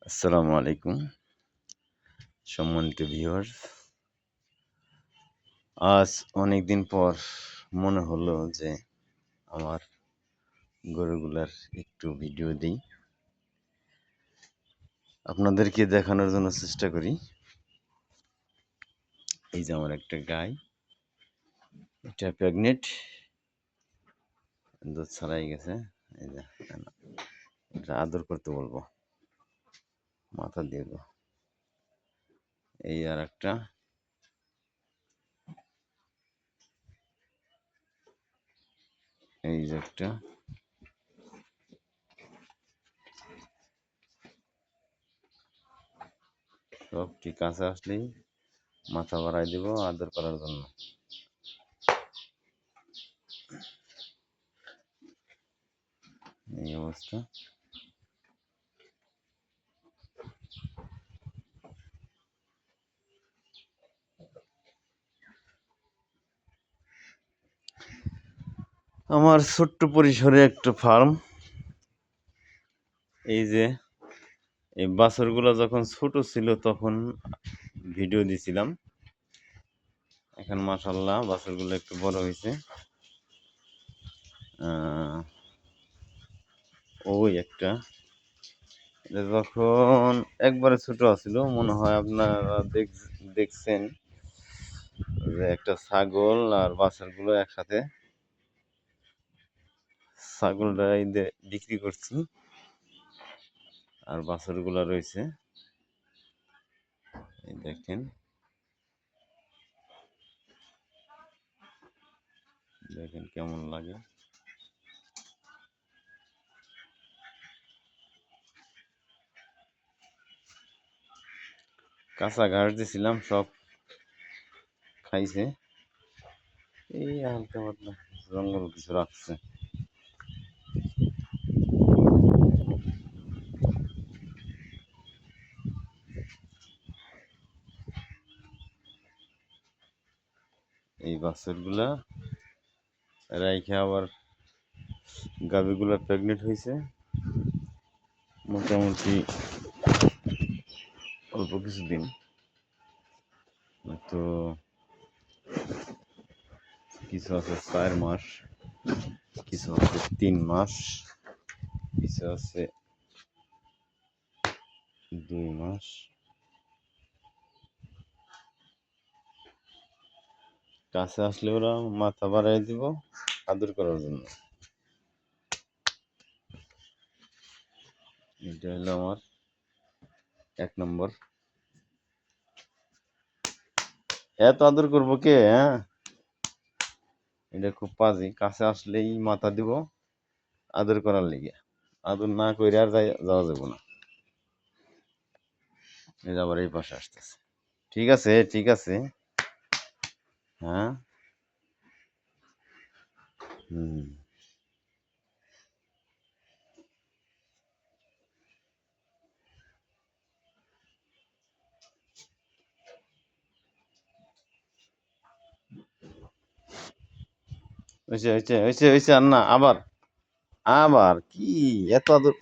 আসসালামু আলাইকুম সম্মানিত ভিউয়ার্স। আজ অনেক দিন পর মনে হলো যে আমার গরুগুলার একটু ভিডিও দিই, আপনাদেরকে দেখানোর জন্য চেষ্টা করি। এই যে আমার একটা গাই, এটা প্রেগনেন্ট, দুধ ছাড়াই গেছে। এই যে এটা আদর করতে বলবো, মাথা দিয়ে দেবো। এই আর একটা, এই যে একটা, সব ঠিক আছে। আসলেই মাথা বাড়াই দিব আদর করার জন্য। এই অবস্থা। আমার ছোট্ট পরিসরে একটা ফার্ম। এই যে এই বাছুরগুলো যখন ছোট ছিল তখন ভিডিও দিছিলাম। এখন মাশাআল্লাহ বাছুরগুলো একটু বড় হয়েছে। ওই একটা, এটা যখন একবারে ছোট ছিল মনে হয় আপনারা দেখছেন যে একটা ছাগল আর বাছুরগুলো একসাথে, ছাগলটা বিক্রি করছি আর বাছুরগুলো রয়েছে। এই দেখেন, দেখেন কেমন লাগে। কাঁচা ঘাস দিছিলাম, সব খাইছে। এই হালকা পাতলা জঙ্গল কিছু রাখছে। এই বাছুরগুলা রাইখে আবার গাভীগুলা প্রেগনেন্ট হয়েছে। মোটামুটি অল্প কিছুদিন, তো কিছু আছে 4 মাস, কিছু আছে 3 মাস, কিছু আছে 2 মাস। কাছে আসলে ওরা মাথা বাড়াই দিব আদর করার জন্য। এটা হলো আমার 1 নম্বর। এত আদর করবো কে? হ্যাঁ, এটা খুব পাজি, কাছে আসলেই মাথা দিব আদর করার লেগে। আদর না করে আর যাওয়া যাবো না। এই আবার এই পাশে আসতেছে। ঠিক আছে, ঠিক আছে। হ্যাঁ, হুম, হয়েছে হয়েছে হয়েছে হয়েছে। আর না, আবার আবার কি? এত আদর,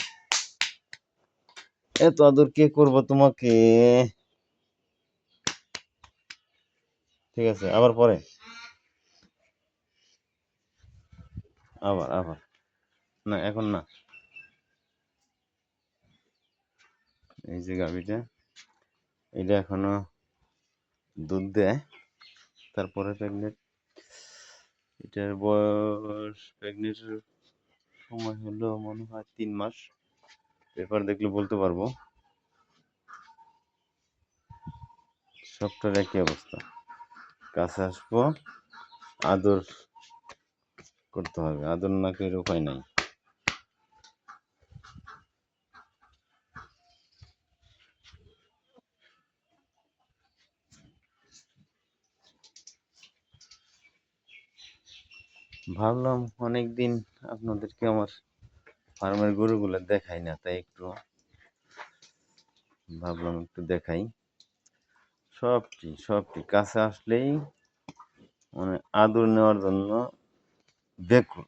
এত আদর কে করবো তোমাকে? ঠিক আছে, আবার পরে, আবার আবার, না এখন না। এই যে গাভীটা, এটা এখনো দুধ দেয়, তারপরে প্রেগনেন্ট। এটার বয়স, প্রেগনেন্টের সময় হলো মনে হয় 3 মাস। পেপার দেখলে বলতে পারবো। সবটার একই অবস্থা, কাছে আসবো আদর করতে হবে, আদর না করে উপায় নাই। ভাবলাম অনেকদিন আপনাদেরকে আমার ফার্মের গরুগুলো দেখাই না, তাই একটু ভাবলাম একটু দেখাই। সবটি সবটি কাছে আসলেই মানে আদর নেওয়ার জন্য ব্যাকুল,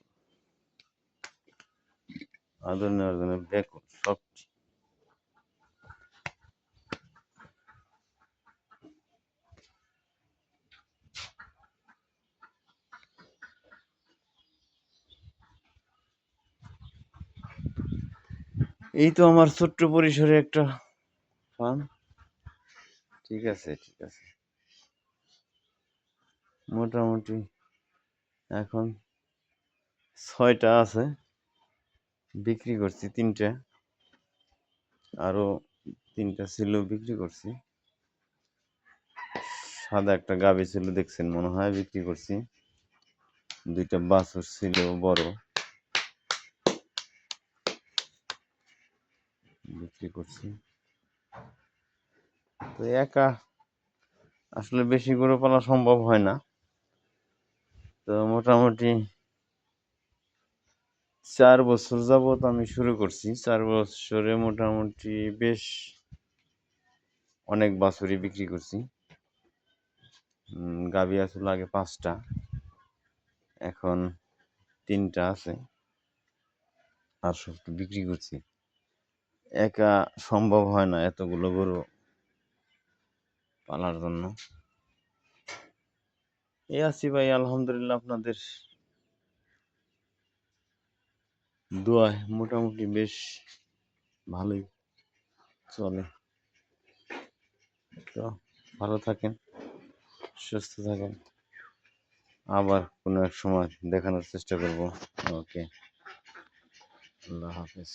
আদর নেওয়ার জন্য ব্যাকুল সবটি। এই তো আমার ছোট্ট পরিসরে একটা ফার্ম। ঠিক আছে, ঠিক আছে। মোটামুটি এখন 6টা আছে, বিক্রি করছি 3টে, আরো 3টা ছিল বিক্রি করছি। সাদা একটা গাভী ছিল দেখছেন মনে হয়, বিক্রি করছি। 2টা বাছুর ছিল বড়, বিক্রি করছি। তো একা আসলে বেশি গরু পালা সম্ভব হয় না। তো মোটামুটি 4 বছর যাবত আমি শুরু করছি। 4 বছরে মোটামুটি বেশ অনেক বাছুরই বিক্রি করছি। গাভী আসলে আগে 5টা, এখন 3টা আছে, আর সব বিক্রি করছি। একা সম্ভব হয় না এতগুলো গরু পালার জন্য। এই আছি ভাই, আলহামদুলিল্লাহ আপনাদের দোয়ায় মোটামুটি বেশ ভালোই চলে। তো ভালো থাকেন, সুস্থ থাকেন, আবার কোনো এক সময় দেখানোর চেষ্টা করব। ওকে, আল্লাহ হাফেজ।